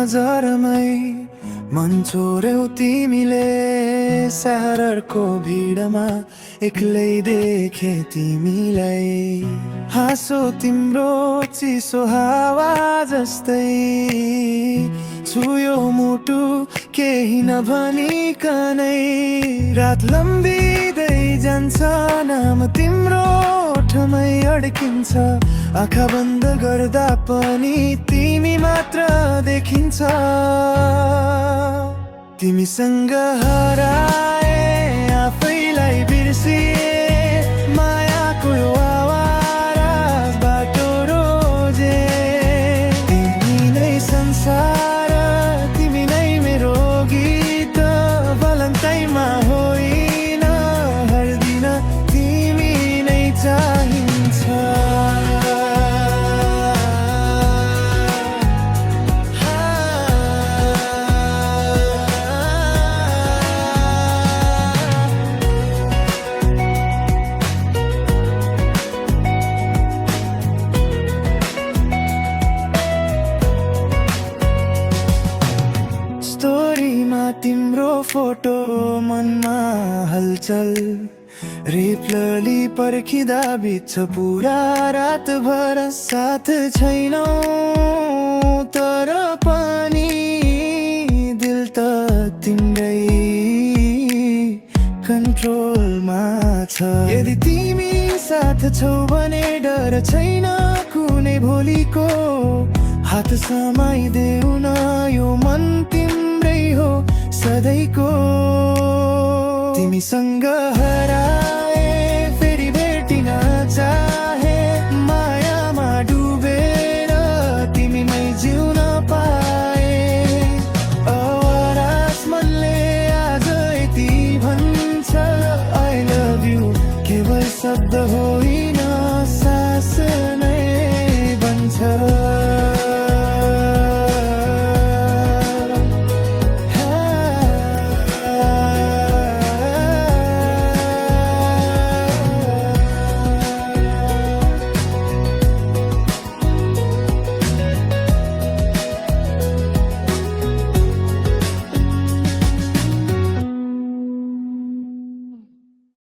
नजरमै मन छोड्यौ तिमीले। सहरको भिडमा एक्लै देखे तिमीलाई। हाँसो तिम्रो चिसो हावा जस्तै छुयो मुटु केही नभनिकनै। रात लम्बिँदै जान्छ नाम तिम्रो ओठमै अड्किन्छ। आँखा बन्द गर्दा पनि तिमी मात्र देखिन्छ। तिमीसँग हराए आफैलाई बिर्सिए। मायाको यो आवारा बाटो रोजे। तिमी नै संसार, तिमी नै मेरो गीत। भलन्ताइमा होइन हर दिन तिमी नै चाहिन्छ। स्टोरीमा तिम्रो फोटो मनमा हलचल। रिप्लली पर्खिँदा बित्छ पुरा रातभर। साथ छैनौ तर पनि दिल त तिम्रै कन्ट्रोलमा छ। यदि तिमी साथ छौ भने डर छैन कुनै भोलिको। हात समाइदेऊ न यो मन तिम्रै हो सधैँको। तिमीसँग हराए फेरि भेटिन चाहे। मायामा डुबेर तिमीमै जिउन पाए। आवाज मनले आज यति भन्छ आई लभ यु केवल शब्द हो